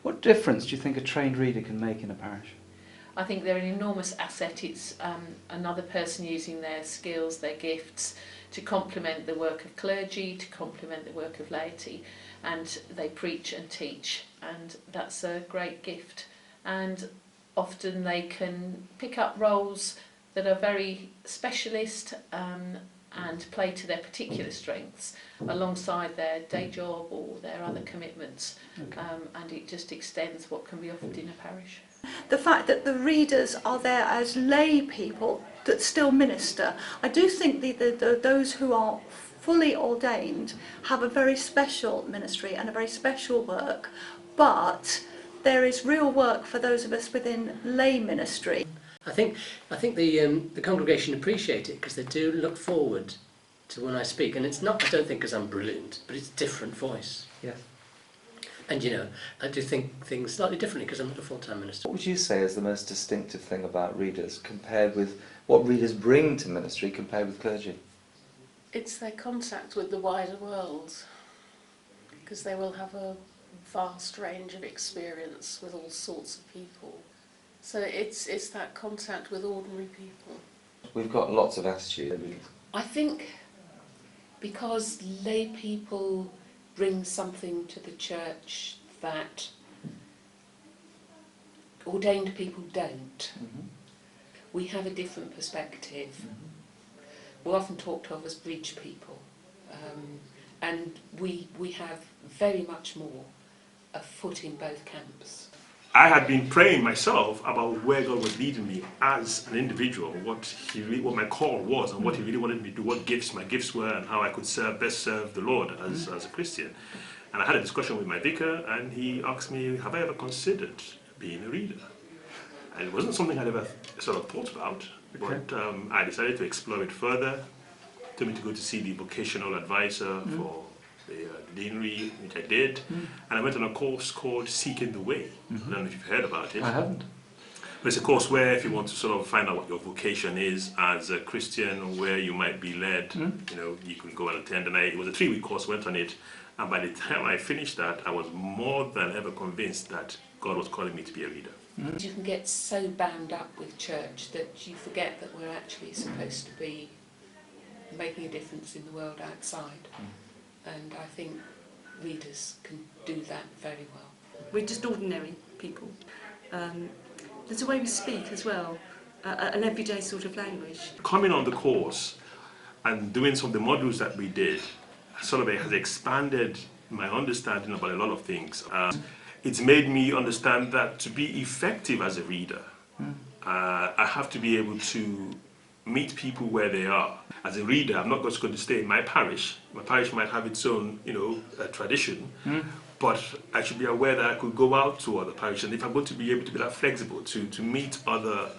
What difference do you think a trained reader can make in a parish? I think they're an enormous asset. It's another person using their skills, their gifts, to complement the work of clergy, to complement the work of laity, and they preach and teach, and that's a great gift. And often they can pick up roles that are very specialist and play to their particular strengths alongside their day job or their other commitments, and it just extends what can be offered in a parish. The fact that the readers are there as lay people that still minister. I do think those who are fully ordained have a very special ministry and a very special work, but there is real work for those of us within lay ministry. I think the congregation appreciate it because they do look forward to when I speak, and it's not, I don't think because I'm brilliant, but it's a different voice. Yes. And you know, I do think things slightly differently because I'm not a full-time minister. What would you say is the most distinctive thing about readers compared with what readers bring to ministry compared with clergy? It's their contact with the wider world, because they will have a vast range of experience with all sorts of people. So it's that contact with ordinary people. We've got lots of attitude. I think because lay people bring something to the church that ordained people don't. We have a different perspective. We're often talked of as bridge people, and we have very much more a foot in both camps. I had been praying myself about where God was leading me as an individual, what my call was, and what He really wanted me to do, what my gifts were, and how I could best serve the Lord as a Christian. And I had a discussion with my vicar, and he asked me, have I ever considered being a reader? And it wasn't something I'd ever sort of thought about, but I decided to explore it further. He told me to go to see the vocational advisor for the deanery, which I did, and I went on a course called Seeking the Way. I don't know if you've heard about it. I haven't. But it's a course where if you want to sort of find out what your vocation is as a Christian, or where you might be led, you know, you can go and attend. And it was a 3-week course, went on it, and by the time I finished that, I was more than ever convinced that God was calling me to be a reader. You can get so bound up with church that you forget that we're actually supposed to be making a difference in the world outside. And I think readers can do that very well. We're just ordinary people. There's a way we speak as well, an everyday sort of language. Coming on the course and doing some of the modules that we did sort of has expanded my understanding about a lot of things. It's made me understand that to be effective as a reader, I have to be able to meet people where they are. As a reader, I'm not just going to stay in my parish. My parish might have its own, you know, tradition, but I should be aware that I could go out to other parishes, and if I'm going to be able to be that flexible to meet other,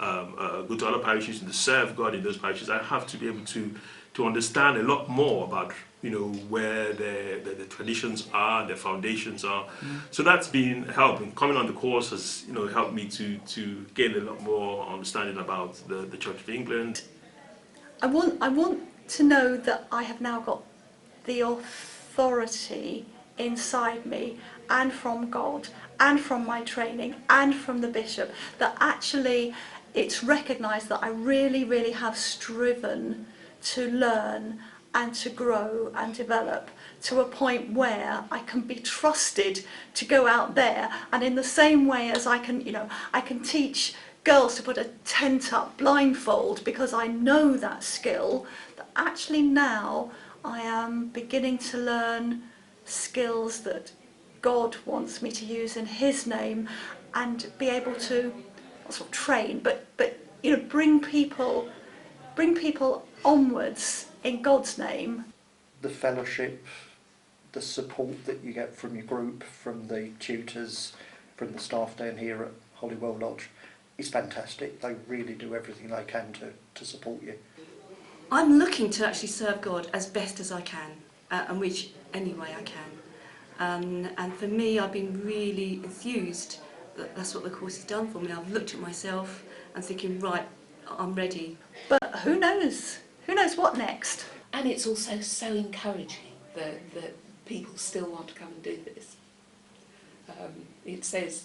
go to other parishes and to serve God in those parishes, I have to be able to understand a lot more about, you know, where the traditions are, their foundations are. So that's been helping. Coming on the course has, you know, helped me to gain a lot more understanding about the Church of England. I want to know that I have now got the authority inside me, and from God, and from my training, and from the bishop, that actually it's recognised that I really, really have striven to learn and to grow and develop to a point where I can be trusted to go out there, and in the same way as I can, you know, I can teach girls to put a tent up blindfold because I know that skill, that actually now I am beginning to learn skills that God wants me to use in His name, and be able to not sort of train, but you know, bring people onwards in God's name. The fellowship, the support that you get from your group, from the tutors, from the staff down here at Holywell Lodge is fantastic. They really do everything they can to support you. I'm looking to actually serve God as best as I can, and reach any way I can. And for me, I've been really enthused that that's what the course has done for me. I've looked at myself and thinking, right, I'm ready. But who knows? Who knows what next? And it's also so encouraging that people still want to come and do this. It says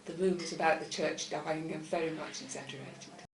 the rumours about the church dying are very much exaggerated.